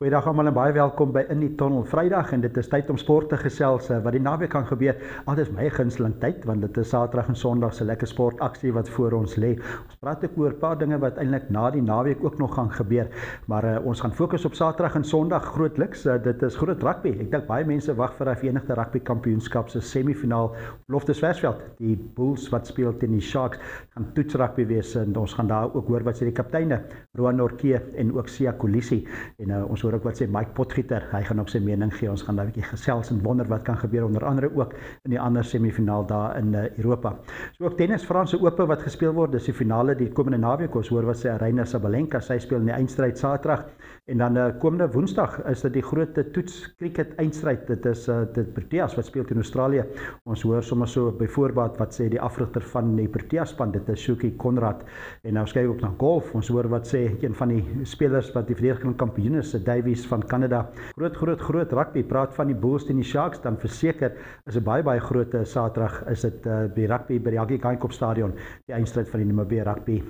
Goeiedag almal en baie welkom by In die Tunnel Vrydag en dit is tyd om sport te gesels wat die naweek kan gebeur. Dit is my gunsteling tyd want dit is Saterdag en Sondag se lekker sportaksie wat voor ons lê. Ons praat ook oor 'n paar dinge wat eintlik na die naweek ook nog gaan gebeur, maar ons gaan fokus op Saterdag en Sondag grootliks. Dit is groot rugby. Ek dink baie mense wag vir die Verenigde Rugby Kampioenskap se semifinaal op Loftus Versfeld. Die Bulls wat speel teen die Sharks gaan toets rugby wees en ons gaan daar ook hoor wat sê die kapteine Roan Nortje en ook Siya Kolisi en ons hoor ook wat sê Mike Potgieter, hy gaan ook sy mening gee. Ons gaan daar 'n bietjie gesels en wonder wat kan gebeur, onder andere ook in die ander semifinaal daar in Europa. So ook tennis, Franse Ope wat gespeel word, dis die finale die komende naweek. Ons hoor wat sê Aryna Sabalenka, sy speel in die eindstryd Saterdag en dan komende Woensdag is dit die groot toets cricket eindstryd. Dit is dit Proteas wat speel teen Australië. Ons hoor sommer so byvoorbeeld wat sê die afrigter van die Proteas span, dit is Shuki Conrad. En nou kyk ook na golf. Ons hoor wat sê een van die spelers wat die verdedigende kampioen is, Davies van Kanada. Groot rugby, praat van die Bulls teen die Sharks, dan verseker is 'n baie groot Saterdag is dit by rugby by die Haggai Geingob Stadion, die eindstryd van die Namibia Rugby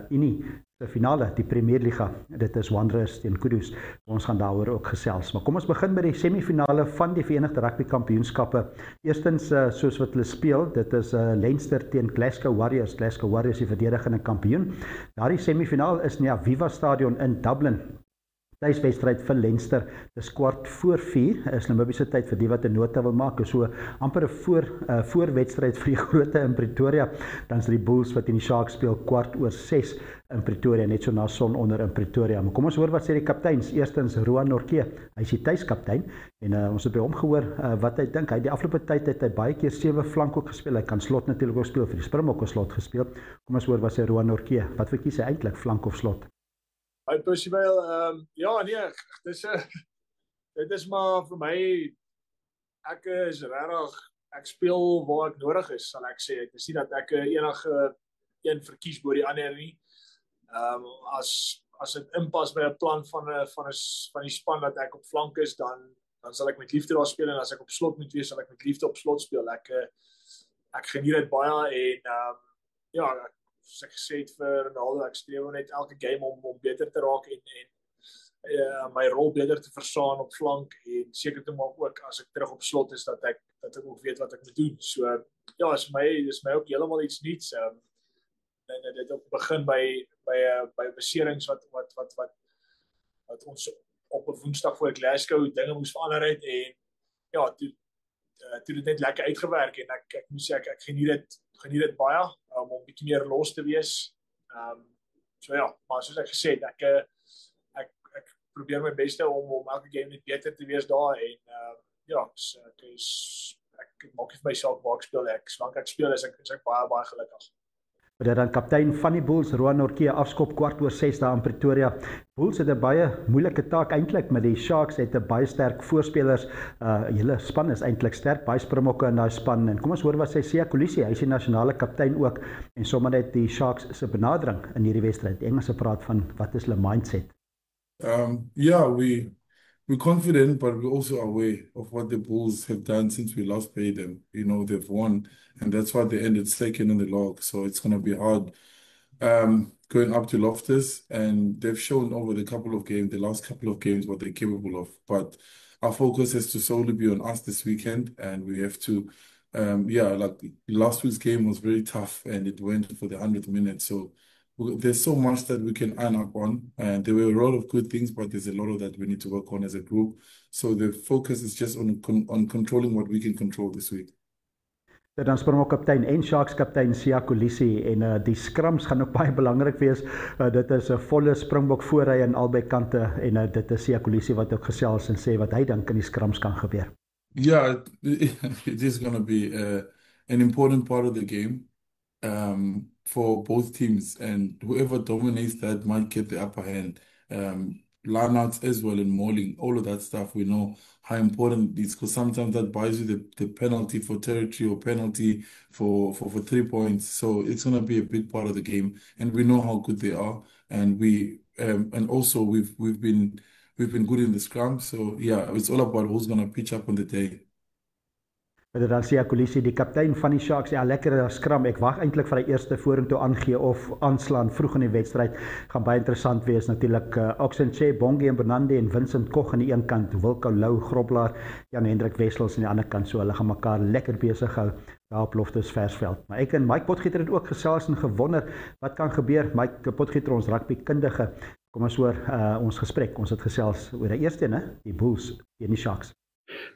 Unie se finale, die Premier Liga. Dit is Wanderers teen Kudus. Ons gaan daaroor ook gesels. Maar kom ons begin by die semifinale van die Verenigde Rugby Kampioenskappe. Eerstens soos wat hulle speel, dit is Leinster teen Glasgow Warriors. Glasgow Warriors die verdedigende kampioen. Daardie semifinaal is in die Aviva Stadion in Dublin. Tuiswedstryd vir Leinster, dis 4:15, is Namibiese tyd vir die wat 'n nota wil maak, is so amper 'n voorwedstryd vir die groote in Pretoria, dan is die Bulls wat in die Sharks speel 6:15 in Pretoria, net so na son onder in Pretoria. Maar kom ons hoor wat sê die kapteins. Eerstens Roan Nortje, hy is die tuiskaptein en ons het by hom gehoor wat hy dink. Hy die afgelope tyd het hy baie keer 7 flank ook gespeel. Hy kan slot natuurlik ook speel vir die Springbokke slot gespeel. Kom ons hoor wat sê Roan Nortje. Wat verkies hy eintlik, flank of slot? Hy Percival, ja nee, dit is maar vir my, ek is regtig, ek speel waar ek nodig is, sal ek sê. Ek sien dat ek enige een verkies bo die ander nie. As dit inpas by 'n plan van die span dat ek op flank is, dan sal ek met liefde daar speel, en as ek op slot moet wees, sal ek met liefde op slot speel. Ek geniet dit baie en ja, soos ek gesê het vir Ronaldo, ek streef net elke game om beter te raak en my rol beter te verstaan op flank en seker te maak ook as ek terug op slot is dat ek ook weet wat ek moet doen. So ja, is my ook heeltemal iets nuuts. En dit ook begin by beserings wat ons op 'n Woensdag voor Glasgow dinge moes verander het en ja, toe dit net lekker uitgewerk en ek moet sê ek geniet dit baie om 'n bietjie meer los te wees. So ja, maar soos ek gesê het, ek probeer my beste om elke game net beter te wees daar en ja, ek maak nie vir my saak waar ek speel. Solank ek speel is ek baie gelukkig. Dit dan kaptein van die Bulls, Roan Nortje, afskop 6:15 daar in Pretoria. Bulls het 'n baie moeilike taak eintlik, met die Sharks het 'n baie sterk voorspelers. Hele span is eintlik sterk, baie Springbokke in daai span. En kom ons hoor wat sê Siya Kolisi, hy is die nasionale kaptein ook en sommer net die Sharks se benadering in hierdie wedstryd. Die Engelse praat van wat is hulle mindset? Yeah, we're confident, but we're also aware of what the Bulls have done since we last played them. You know, they've won, and that's why they ended second in the log. So it's going to be hard going up to Loftus, and they've shown over the last couple of games, what they're capable of. But our focus has to solely be on us this weekend, and we have to, like last week's game was very tough, and it went for the 100th minute. So there's so much that we can iron up on, and there were a lot of good things, but there's a lot of that we need to work on as a group. So the focus is just on controlling what we can control this week. Dit dan Springbok kaptein en Sharks kaptein Siya Kolisi en die scrums gaan ook baie belangrik wees. Dit is 'n volle Springbok voorry aan albei kante en dit is Siya Kolisi wat ook gesels en sê wat hy dink in die scrums kan gebeur. Yeah, it is going to be an important part of the game for both teams, and whoever dominates that might get the upper hand. Lineouts as well and mauling, all of that stuff, we know how important it is, because sometimes that buys you the penalty for territory or penalty for 3 points. So it's going to be a big part of the game, and we know how good they are, and and also we've been good in the scrum. So yeah, it's all about who's going to pitch up on the day. Dan Siya Kolisi, die kaptein van die Sharks, ja, lekker skram. Ek wag eintlik vir die eerste vorentoe aangee of aanslaan vroeg in die wedstryd. Gaan baie interessant wees natuurlik. Oxenche, Bongi en Bernandi en Vincent Koch aan die een kant, Wilco Lou, Groblaar, Jan Hendrik Wessels aan die ander kant. So hulle gaan mekaar lekker besig hou daar op Loftus Versveld. Maar ek en Mike Potgieter het ook gesels en gewonder wat kan gebeur. Mike Potgieter, ons rugbykundige, kom ons hoor ons gesprek. Ons het gesels oor die eerste een, die Bulls teen die Sharks.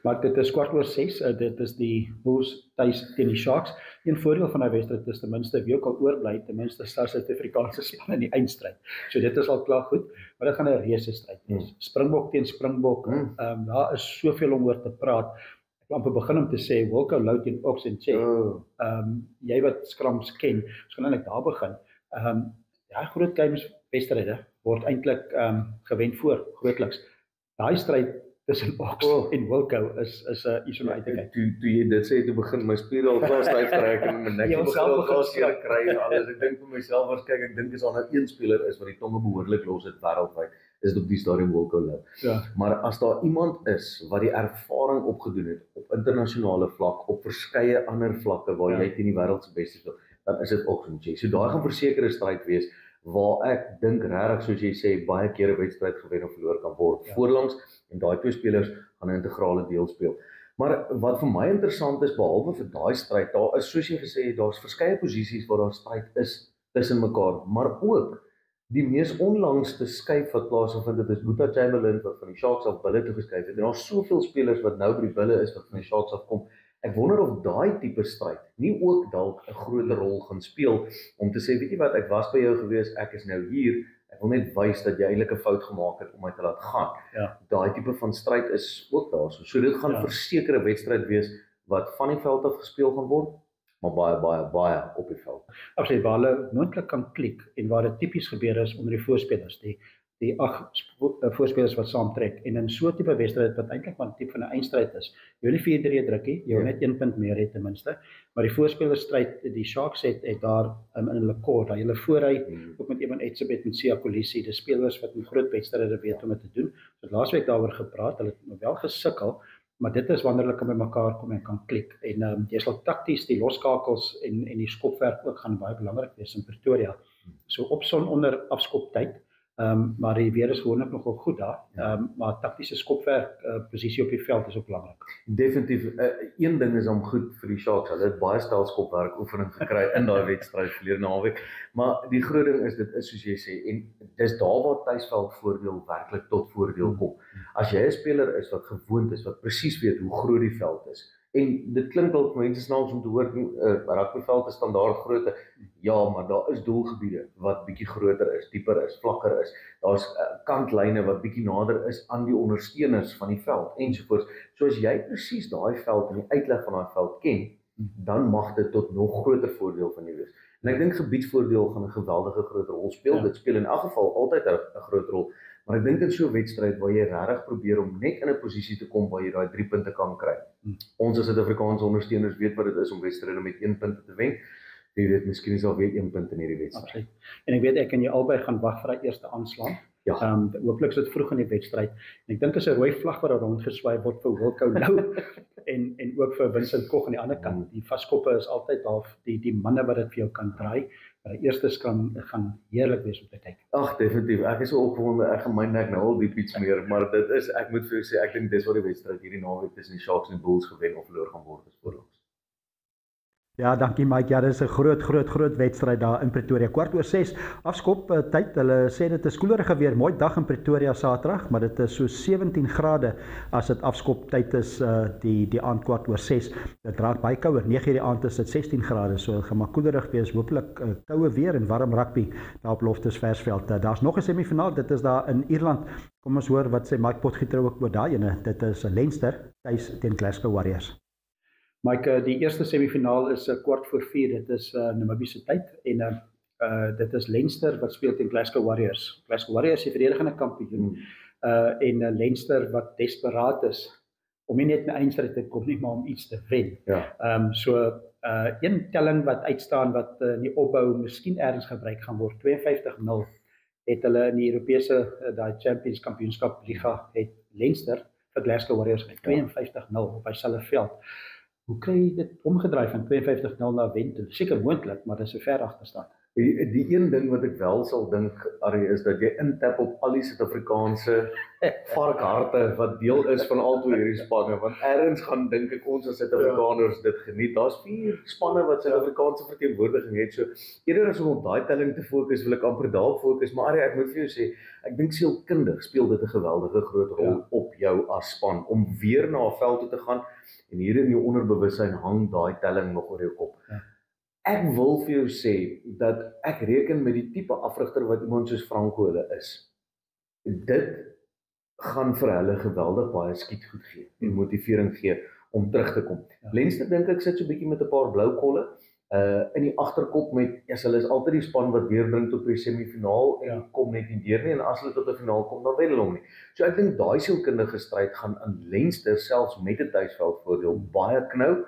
Maar dit is 6:15, dit is die Bulls tuis teen die Sharks. Een voordeel van die wedstryd is ten minste wie ook al oorbly, ten minste staan Suid-Afrikaanse span in die eindstryd. So dit is al klaar goed, maar dit gaan 'n reuse stryd wees. Springbok teen Springbok, daar is soveel om oor te praat. Ek wil amper begin om te sê, Wilco Lou teen Oxenche. Jy wat skrams ken, ons gaan eintlik daar begin. Ja, groot games wedstryde word eintlik gewen voor grootliks. Daai stryd tussen Ox en Wilco is iets om uit te kyk. Toe jy dit sê, toe begin my spier al klaar styf trek en my nek begin kry en alles. Ek dink vir myself waarskynlik, ek dink as daar een speler is wat die tonge behoorlik los het wêreldwyd, is dit op die stadium Wilco Lou. Ja. Maar as daar iemand is wat die ervaring opgedoen het op internasionale vlak, op verskeie ander vlakke waar jy teen die wêreld se beste speel, dan is dit Oxenche. So daai gaan verseker 'n stryd wees waar ek dink regtig, soos jy sê, baie keer 'n wedstryd gewen of verloor kan word. Voorlangs, en daai twee spelers gaan 'n integrale deel speel. Maar wat vir my interessant is, behalwe vir daai stryd, daar is, soos jy gesê het, daar's verskeie posisies waar daar stryd is tussen mekaar, maar ook die mees onlangste skuif wat plaasgevind het, is Boeta Chamberlain wat van die Sharks af Bulle toe geskuif het. En daar's soveel spelers wat nou by die Bulle is wat van die Sharks af kom. Ek wonder of daai tipe stryd nie ook dalk 'n groter rol gaan speel om te sê, weet jy wat, ek was by jou gewees, ek is nou hier, ek wil net wys dat jy eintlik 'n fout gemaak het om my te laat gaan. Ja. Daai tipe van stryd is ook daar. So dit gaan verseker 'n wedstryd wees wat van die veld af gespeel gaan word, maar baie op die veld. Absoluut, waar hulle moontlik kan klik en waar dit tipies gebeur is onder die voorspelers, die 8 voorspelers wat saamtrek en in so 'n tipe wedstryd wat eintlik maar 'n tipe van 'n eindstryd is. Jy wil nie 4-3 druk nie, jy wil net 1 punt meer hê ten minste, maar die voorspelerstryd, die Sharks het daar in hulle kort, daar hulle voorry, ook met Evan Etzebeth met Siya Kolisi, die spelers wat in groot wedstryde weet om dit te doen. So laasweek daaroor gepraat, hulle het wel gesukkel, maar dit is wanneer hulle kan by mekaar kom en kan klik. En jy sal takties die loskakels en die skopwerk ook gaan baie belangrik wees in Pretoria. So op son onder afskoptyd. Maar die weer is gewoonlik nogal goed daar, maar taktiese skopwerk, posisie op die veld is ook belangrik. Definitief, een ding is om goed vir die Sharks, hulle het baie stel skopwerk oefening gekry in daai wedstryd verlede naweek, maar die groot ding is, dit is soos jy sê, en dis daar waar tuisveld voordeel werklik tot voordeel kom. As jy 'n speler is wat gewoond is, wat presies weet hoe groot die veld is, en dit klink al vir mense snaaks om te hoor, rugbyveld is standaard grootte. Ja, maar daar is doelgebiede wat bietjie groter is, dieper is, vlakker is. Daar's kantlyne wat bietjie nader is aan die ondersteuners van die veld ensovoorts. So as jy presies daai veld en die uitleg van daai veld ken, dan mag dit tot nog groter voordeel van jou wees. En ek dink gebiedsvoordeel gaan 'n geweldige groot rol speel. Dit speel in elk geval altyd 'n groot rol. Maar ek dink in so 'n wedstryd waar jy regtig probeer om net in 'n posisie te kom waar jy daai 3 punte kan kry. Ons as Suid-Afrikaanse ondersteuners weet wat dit is om wedstryde met 1 punt te wen. Jy weet, miskien is al weer 1 punt in hierdie wedstryd. Absoluut. En ek weet ek en jy albei gaan wag vir daai eerste aanslag. Ja. Hooplik is dit vroeg in die wedstryd. En ek dink is 'n rooi vlag wat daar rondgeswaai word vir Wilco Lou en ook vir Vincent Koch aan die ander kant. Die vaskoppe is altyd half die manne wat dit vir jou kan draai. Maar die eerste gaan heerlik wees om te kyk. Ag, definitief. Ek is so opgewonde, ek gaan my nek nou al diep iets meer, maar dit is, ek moet vir jou sê, ek dink dis waar die wedstryd hierdie naweek tussen die Sharks en die Bulls gewen of verloor gaan word is voorlangs. Ja, dankie Mike. Ja, dis 'n groot wedstryd daar in Pretoria. 6:15 afskop tyd. Hulle sê dit is koelerige weer. Mooi dag in Pretoria Saterdag, maar dit is so 17 grade as dit afskop tyd is die aand 6:15. Dit raak baie kouer. 9:00 die aand is dit 16 grade. So gaan maar koelerig wees. Hopelik koue weer en warm rugby daar op Loftus Versveld. Daar's nog 'n semifinaal. Dit is daar in Ierland. Kom ons hoor wat sê Mike Potgieter ook oor daai ene. Dit is Leinster tuis teen Glasgow Warriors. Mike, die eerste semifinaal is 4:15, dit is Namibiese tyd en dit is Leinster wat speel teen Glasgow Warriors. Glasgow Warriors is die verdedigende kampioen en Leinster wat desperaat is om nie net 'n eindstryd te kom nie, maar om iets te wen. Ja. So een telling wat uitstaan wat in die opbou miskien ergens gebruik gaan word, 52-0 het hulle in die Europese daai Champions Kampioenskap Liga het Leinster vir Glasgow Warriors met 52-0 op dieselfde veld. Hoe kry jy dit omgedraai van 52-0 na wen toe? Seker moontlik, maar dis 'n ver agterstand. Die een ding wat ek wel sal dink, Arrie, is dat jy intap op al die Suid-Afrikaanse varkharte wat deel is van al twee hierdie spanne, want ergens gaan dink ek ons as Suid-Afrikaners dit geniet. Daar's 4 spanne wat Suid-Afrikaanse verteenwoordiging het, so eerder as om op daai telling te fokus, wil ek amper daar fokus, maar Arrie, ek moet vir jou sê, ek dink sielkundig speel dit 'n geweldige groot rol op jou as span, om weer na 'n veld toe te gaan, en hier in jou onderbewussyn hang daai telling nog oor jou kop. Ja. Ek wil vir jou sê, dat ek reken met die tipe afrigter wat iemand soos Franco hulle is. Dit gaan vir hulle geweldig baie skietgoed gee, en motivering gee, om terug te kom. Ja. Leinster dink ek sit so 'n bietjie met 'n paar blou kolle, in die agterkop met, hulle is altyd die span wat deurdring tot by die semifinaal, en kom net nie deur nie, en as hulle tot 'n finaal kom, dan wen hulle hom nie. So ek dink daai sielkundige stryd gaan in Leinster, selfs met 'n tuisveldvoordeel, baie knou.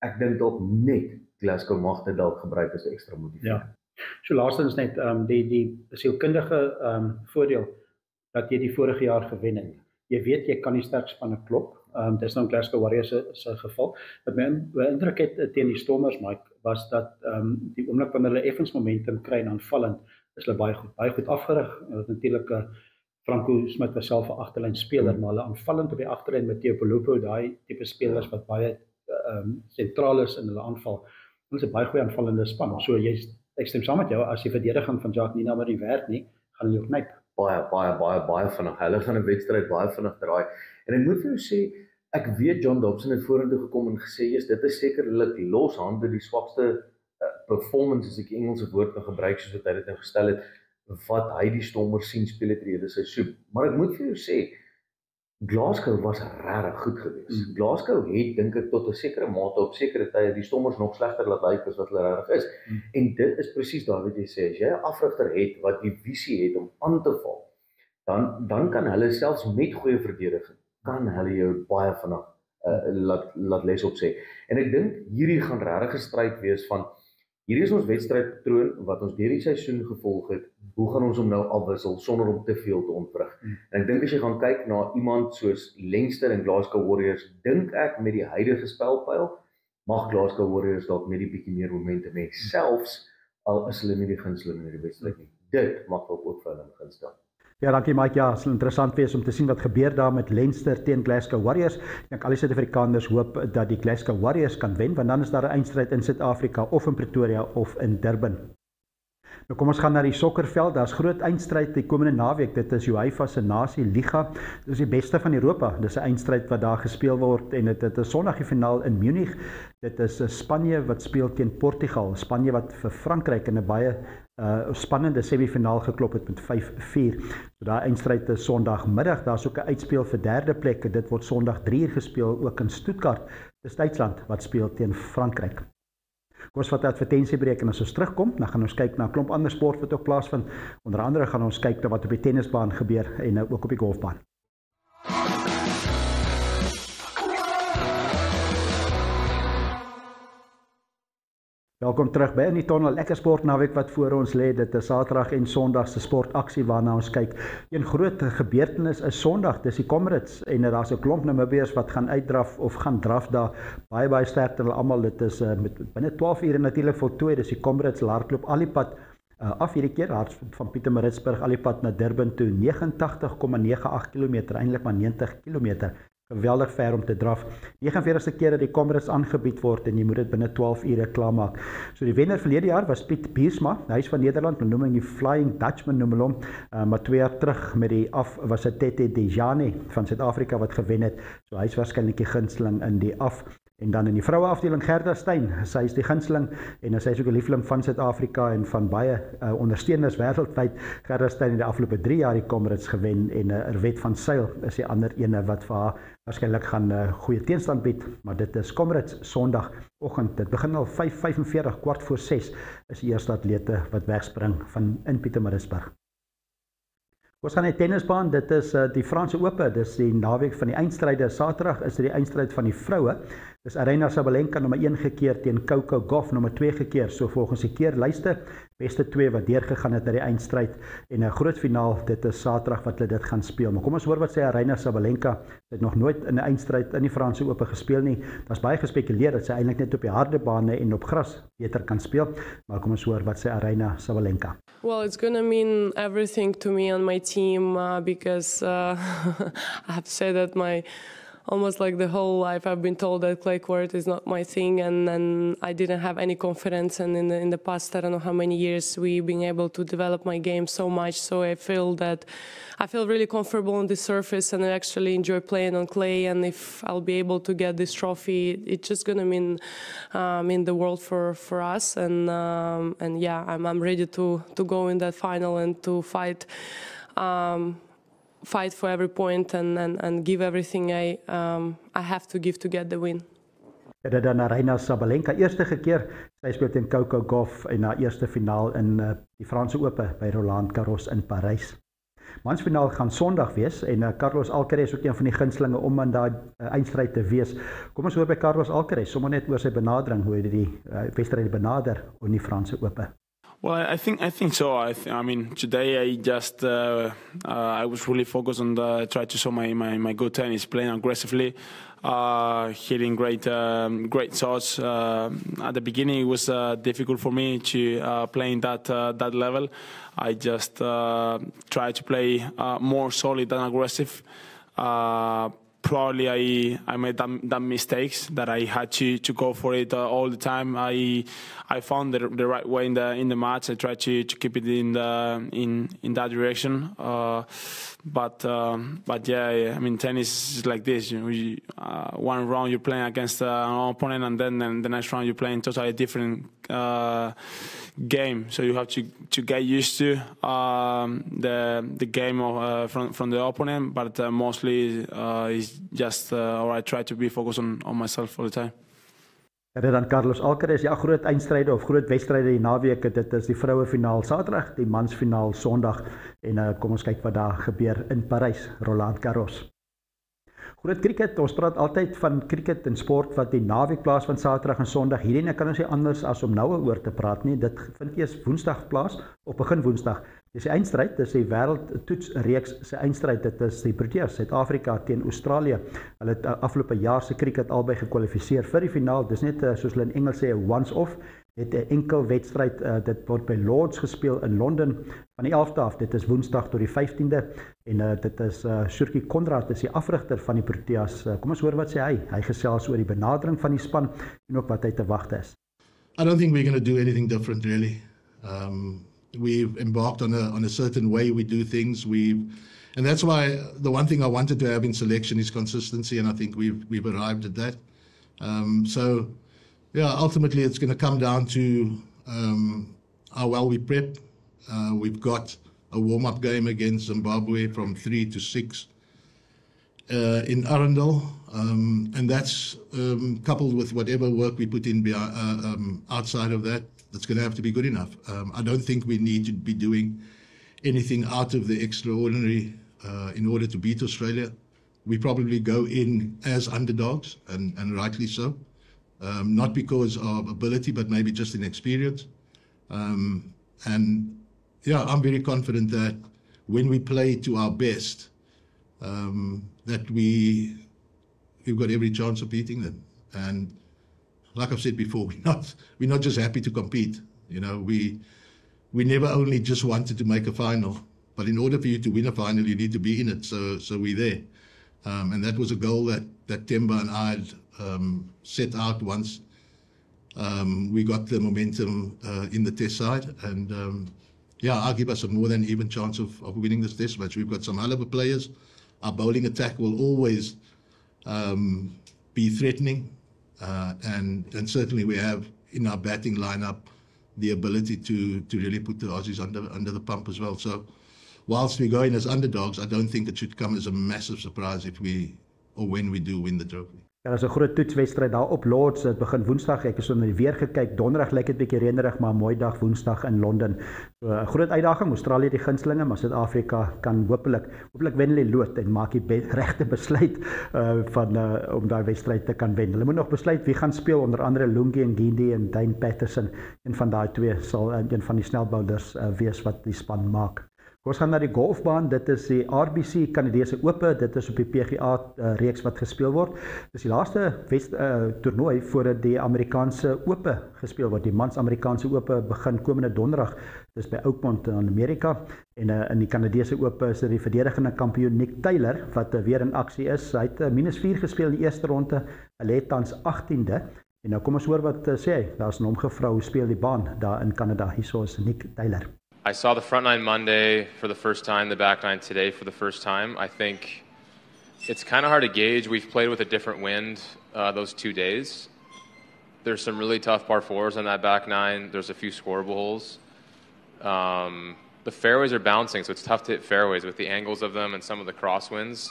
Ek dink dalk net Glasgow mag dit dalk gebruik as 'n ekstra motivering. Ja. So laastens net die sielkundige voordeel dat jy die vorige jaar gewen het. Jy weet jy kan die sterk spanne klop. Dis nou Glasgow Warriors se geval. Wat my indruk het teen die Stormers, Mike, was dat die oomblik wanneer hulle effens momentum kry en aanvallend, is hulle baie goed afgerig. Natuurlik Franco Smit was self 'n agterlyn speler, maar hulle aanvallend op die agterlyn met Theo Polopo, daai tipe spelers wat baie sentraal is in hulle aanval. Hulle is 'n baie goeie aanvallende span. So ek stem saam met jou, as die verdediging van Jacques Nina maar nie werk nie, gaan hulle jou knyp. Baie vinnig. Hulle gaan 'n wedstryd baie vinnig draai. En ek moet vir jou sê, ek weet John Dobson het vorentoe gekom en gesê, dit is sekerlik loshande die swakste performance, as ek die Engelse woord kan gebruik, soos wat hy dit nou gestel het, wat hy die Stormers sien speel het hierdie seisoen. Maar ek moet vir jou sê, Glasgow was regtig goed geweest. Glasgow het, dink ek, tot 'n sekere mate op sekere tye die Stormers nog slegter laat lyk as wat hulle regtig is. En dit is presies daar wat jy sê, as jy 'n afrigter het wat die visie het om aan te val, dan kan hulle selfs met goeie verdediging, kan hulle jou baie vinnig laat les op sê. En ek dink hierdie gaan regtig 'n stryd wees van, hierdie is ons wedstrydpatroon wat ons deur die seisoen gevolg het, hoe gaan ons hom nou afwissel sonder om te veel te ontwrig? En ek dink as jy gaan kyk na iemand soos Leinster en Glasgow Warriors, dink ek met die huidige spelpyl, mag Glasgow Warriors dalk net 'n bietjie meer momentum hê, selfs al is hulle nie die gunsteling in die wedstryd nie. Dit mag ook vir hulle gunstel. Ja, dankie Mike. Ja, het sal interessant wees om te sien wat gebeur daar met Leinster teen Glasgow Warriors. Ek dink al die Suid-Afrikaners hoop dat die Glasgow Warriors kan wen, want dan is daar 'n eindstryd in Suid-Afrika of in Pretoria of in Durban. Nou kom ons gaan na die sokkerveld. Daar's groot eindstryd die komende naweek. Dit is UEFA se Nasie Liga. Dit is die beste van Europa. Dis 'n eindstryd wat daar gespeel word en dit is Sondag die finaal in Munich. Dit is Spanje wat speel teen Portugal. Spanje wat vir Frankryk in 'n baie spannende semifinaal geklop het met 5-4. So daai eindstryd is Sondagmiddag. Daar's ook 'n uitspeel vir derde plek. Dit word Sondag 3:00 gespeel ook in Stuttgart. Dis Duitsland wat speel teen Frankryk. Kom ons vat 'n advertensiebreek en as ons terugkom, dan gaan ons kyk na 'n klomp ander sport wat ook plaasvind. Onder andere gaan ons kyk na wat op die tennisbaan gebeur en ook op die golfbaan. Welkom terug by In die Tunnel, lekker sport naweek wat voor ons lê. Dit is Saterdag en Sondag se sportaksie waarna ons kyk. Een groot gebeurtenis is Sondag, dis die Comrades en daar's 'n klomp Namibiërs wat gaan uitdraf of gaan draf daar. Baie sterkte hulle almal. Dit is binne 12 ure natuurlik voltooi. Dis die Comrades hardloop al die pad af hierdie keer van Pietermaritzburg al die pad na Durban toe, 89,98 km, eintlik maar 90 km. Geweldig ver om te draf. 49ste keer dat die Comrades aangebied word en jy moet dit binne 12 ure klaarmaak. So die wenner verlede jaar was Piet Biersma, hy is van Nederland, noem hom die Flying Dutchman noem hulle hom, maar 2 jaar terug met die was dit Tete Dejane van Suid-Afrika wat gewen het. So hy is waarskynlik die gunsteling in die En dan in die vroueafdeling Gerda Steyn, sy is die gunsteling en sy is ook 'n liefling van Suid-Afrika en van baie ondersteuners wêreldwyd. Gerda Steyn het die afgelope 3 jaar die Comrades gewen en Erwet van Sail is die ander ene wat vir haar waarskynlik gaan goeie teenstand bied, maar dit is Comrades Sondagoggend. Dit begin al 5:45, 5:45 is die eerste atlete wat wegspring van in Pietermaritzburg. Ons gaan na die tennisbaan, dit is die Franse Ope, dis die naweek van die eindstryde. Saterdag is dit die eindstryd van die vroue. Dis Aryna Sabalenka nommer 1 gekeer teen Coco Gauff nommer 2 gekeer. So volgens die keerlyste, beste 2 wat deurgegaan het na die eindstryd en 'n groot finaal. Dit is Saterdag wat hulle dit gaan speel. Maar kom ons hoor wat sê Aryna Sabalenka. Sy het nog nooit in 'n eindstryd in die Franse Ope gespeel nie. Daar's baie gespekuleer dat sy eintlik net op die harde bane en op gras beter kan speel. Maar kom ons hoor wat sê Aryna Sabalenka. Well, it's going to mean everything to me and my team because I have to say that almost like the whole life I've been told that clay court is not my thing, and I didn't have any confidence. And in the past, I don't know how many years, we've been able to develop my game so much. So I feel really comfortable on this surface, and I actually enjoy playing on clay. And if I'll be able to get this trophy, it's just gonna mean the world for us. And yeah, I'm ready to go in that final and to fight. Fight for every point and give everything I have to give to get the win. Dit dan Aryna Sabalenka eerste keer sy speel teen Coco Gauff in haar eerste finaal in die Franse Ope by Roland Garros in Parys. Mansfinaal gaan Sondag wees en Carlos Alcaraz is ook een van die gunstelinge om in daai eindstryd te wees. Kom ons hoor by Carlos Alcaraz sommer net oor sy benadering, hoe hy die wedstryd benader in die Franse Ope. Well, I think so. I mean, today I was really focused on try to show my good tennis, playing aggressively, hitting great shots. At the beginning, it was difficult for me to play in that level. I just tried to play more solid and aggressive. Probably I made that mistakes that I had to go for it all the time. I found the right way in the match. I tried to keep it in that direction. But yeah, I mean, tennis is like this. One round you're playing against an opponent, and then the next round you're playing totally different game. So you have to get used to the game from the opponent. But mostly is just or I try to be focused on myself all the time. Dit dan Carlos Alcaraz, ja, groot eindstryde of groot wedstryde die naweek. Dit is die vroue finaal Saterdag, die mans finaal Sondag en kom ons kyk wat daar gebeur in Parys, Roland Garros. Groot cricket, ons praat altyd van cricket en sport wat die naweek plaas van Saterdag en Sondag. Hierdie kan ons nie anders as om nou oor te praat nie. Dit vind eers Woensdag plaas, op begin Woensdag. Dis die eindstryd, dis die wêreldtoetsreeks se eindstryd. Dit is die Proteas Suid-Afrika teen Australië. Hulle het afgelope jaar se cricket albei gekwalifiseer vir die finaal. Dis net soos hulle in Engels sê 'n once off. Dit 'n enkel wedstryd, dit word by Lords gespeel in Londen van die 11de af. Dit is Woensdag tot die 15de en dit is Shurki Konrad is die afrigter van die Proteas. Kom ons hoor wat sê hy. Hy gesels oor die benadering van die span en ook wat hy te wagte is. I don't think we're going to do anything different really. We've embarked on a certain way we do things. And that's why the one thing I wanted to have in selection is consistency, and I think we've arrived at that. So yeah, ultimately it's going to come down to how well we prep. We've got a warm-up game against Zimbabwe from 3 to 6 in Arundel, and that's coupled with whatever work we put in outside of that. That's going to have to be good enough. I don't think we need to be doing anything out of the extraordinary in order to beat Australia. We probably go in as underdogs, and rightly so. Not because of ability, but maybe just in experience. And yeah, I'm very confident that when we play to our best, that we've got every chance of beating them. And like I've said before, we're not just happy to compete. You know, we never only just wanted to make a final, but in order for you to win a final, you need to be in it. So we're there, and that was a goal that Temba and I had set out once we got the momentum in the test side, and yeah, I'll give us a more than even chance of winning this test match. We've got some hell of a players. Our bowling attack will always be threatening. And certainly we have in our batting lineup the ability to really put the Aussies under the pump as well. So whilst we go in as underdogs, I don't think it should come as a massive surprise if when we do win the trophy. Ja, dat is 'n groot toetswedstryd daar op Lords. Dit begin Woensdag. Ek het so na die weer gekyk. Donderdag lyk dit bietjie reënerig, maar 'n mooi dag Woensdag in Londen. So 'n groot uitdaging. Australië die gunstelinge, maar Suid-Afrika kan hopelik wen hulle lood en maak die regte besluit om daai wedstryd te kan wen. Hulle moet nog besluit wie gaan speel, onder andere Lungi en Gindi en Dane Patterson. Een van daai twee sal een van die snelbouers wees wat die span maak. Ons gaan na die golfbaan. Dit is die RBC Canadese Ope. Dit is op die PGA reeks wat gespeel word. Dit is die laaste toernooi voordat die Amerikaanse Ope gespeel word. Die mans Amerikaanse Ope begin komende donderdag. Dit is by Oakmont in Amerika. En in die Canadese Ope is dit die verdedigende kampioen Nick Taylor wat weer in aksie is. Hy het -4 gespeel in die eerste ronde. Hy lê tans 18de. En nou kom ons hoor wat sê hy. Daar's 'n hom gevra hoe speel die baan daar in Kanada. Hierso is Nick Taylor. I saw the front nine Monday for the first time, the back nine today for the first time. I think it's kind of hard to gauge. We've played with a different wind those 2 days. There's some really tough par fours on that back nine. There's a few scoreable holes. The fairways are bouncing, so it's tough to hit fairways with the angles of them and some of the crosswinds.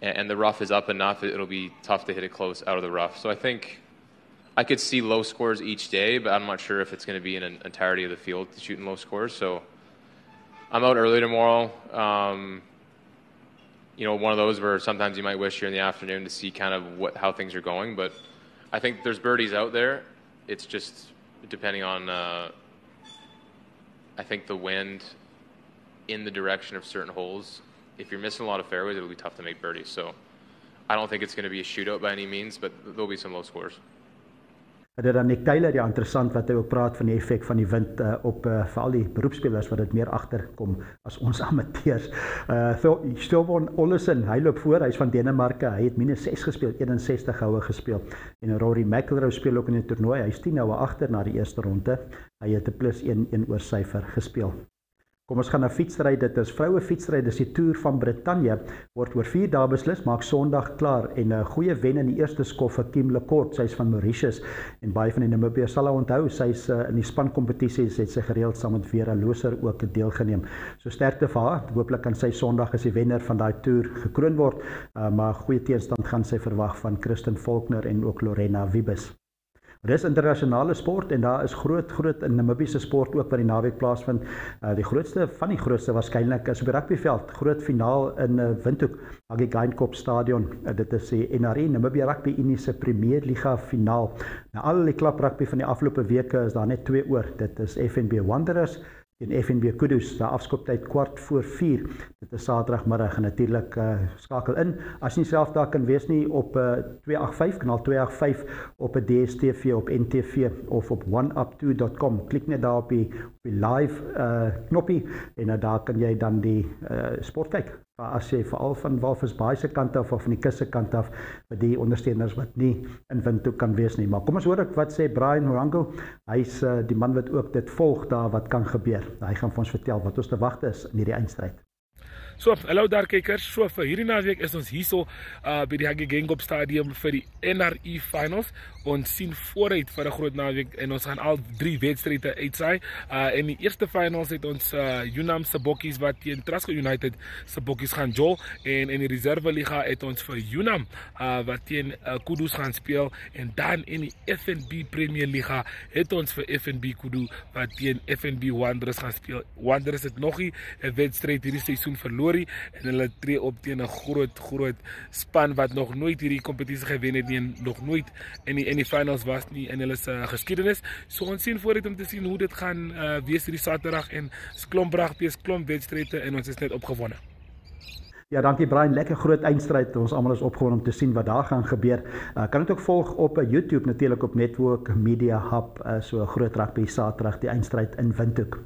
And the rough is up enough, it'll be tough to hit it close out of the rough. So I think I could see low scores each day, but I'm not sure if it's going to be in an entirety of the field shooting low scores. So I'm out early tomorrow. One of those where sometimes you might wish you're in the afternoon to see kind of how things are going. But I think there's birdies out there. It's just depending on, I think, the wind in the direction of certain holes. If you're missing a lot of fairways, it'll be tough to make birdies. So I don't think it's going to be a shootout by any means, but there'll be some low scores. Dit dan Nick Taylor, ja, interessant wat hy ook praat van die effek van die wind op veral die beroepsspelers wat dit meer agterkom as ons amateurs. Stefan Olesen, hy loop voor, hy's van Denemarke, hy het -6 gespeel, 61 houe gespeel. En Rory McIlroy speel ook in die toernooi, hy's 10 houe agter na die eerste ronde. Hy het 'n +1 oor syfer gespeel. Kom ons gaan na fietsry. Dit is vroue fietsry, dis die Tour van Brittanje, word oor 4 dae beslis, maak Sondag klaar en 'n goeie wen in die eerste skof vir Kim Lecourt, sy's van Mauritius en baie van die Namibiërs sal onthou, sy's in die spankompetisies het sy gereeld saam met Vera Loser ook deelgeneem. So sterkte vir haar, hooplik kan sy Sondag as die wenner van daai Tour gekroon word, maar goeie teenstand gaan sy verwag van Kristen Faulkner en ook Lorena Wiebes. Dit is internasionale sport en daar is groot in Namibiese sport ook wat die naweek plaasvind. Die grootste van die grootste waarskynlik is op die rugbyveld. Groot finaal in Windhoek, Hage Geingob Stadion. Dit is die NRI, Namibia Rugby Unie se Premier Liga finaal. Nou al die klap rugby van die afgelope weke is daar net 2 oor. Dit is FNB Wanderers en FNB Kudus, daar afskoptyd 4:15. Dit is Saterdagmiddag en natuurlik skakel in. As jy nie self daar kan wees nie op 285, kanaal 285 op 'n DStv op NTV of op oneup2.com. Klik net daar op die live knoppie en daar kan jy dan die sport kyk. As jy veral van Walvis Bay se kant af of van die kus se kant af vir die ondersteuners wat nie in Windhoek kan wees nie. Maar kom ons hoor wat sê Brian Morango. Hy's die man wat ook dit volg daar wat kan gebeur. Hy gaan vir ons vertel wat ons te wag is in hierdie eindstryd. So, hallo daar kykers. So vir hierdie naweek is ons hierso by die Hage Geingob Stadium vir die NRI Finals. Ons sien vooruit vir 'n groot naweek en ons gaan al 3 wedstryde uitsaai. In die eerste finals het ons Unam se bokkies wat teen Trasco United se bokkies gaan jol en in die reserve liga het ons vir Unam wat teen Kudus gaan speel en dan in die FNB Premier Liga het ons vir FNB Kudu wat teen FNB Wanderers gaan speel. Wanderers het nog nie 'n wedstryd hierdie seisoen verloor en hulle tree op teen 'n groot span wat nog nooit hierdie kompetisie gewen het nie en nog nooit in die finals was nie in hulle geskiedenis. So ons sien vooruit om te sien hoe dit gaan wees hierdie Saterdag en klomp rugby, klomp wedstryde en ons is net opgewonde. Ja, dankie Brian, lekker groot eindstryd. Ons almal is opgewonde om te sien wat daar gaan gebeur. Kan dit ook volg op YouTube natuurlik op Network Media Hub, so 'n groot rugby Saterdag die eindstryd in Windhoek.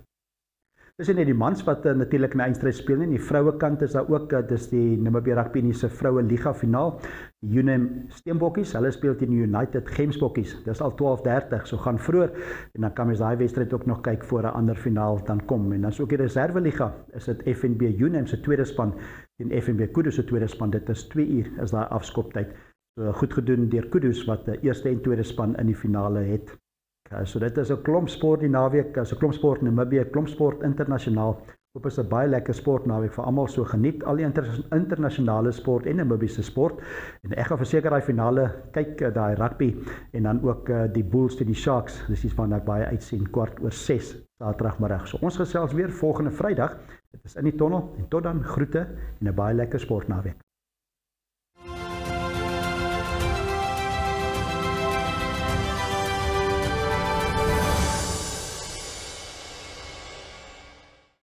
Dis nie die mans wat natuurlik 'n eindstryd speel nie. Die vroue kant is daar ook, dis die Namibia Rugby Unie se vroue liga finaal. Die Unam Steenbokkies, hulle speel teen die United Gemsbokkies. Dis al 12:30, so gaan vroeër en dan kan mens daai wedstryd ook nog kyk voor 'n ander finaal dan kom. En dan is ook die reserve liga, is dit FNB Unam se tweede span teen FNB Kudus se tweede span. Dit is 2 uur is daai afskoptyd. So goed gedoen deur Kudus wat die eerste en tweede span in die finale het. So dit is 'n klomp sport die naweek, 'n klomp sport in Namibië, klomp sport internasionaal. Hoop is 'n baie lekker sport naweek vir almal, so geniet al die internasionale sport en Namibiese sport. En ek gaan verseker daai finale kyk, daai rugby en dan ook die Bulls teen die Sharks. Dis iets waarna ek baie uitsien, 6:15 Saterdagmiddag. So ons gesels weer volgende Vrydag. Dit is In die Tonnel en tot dan groete en 'n baie lekker sportnaweek.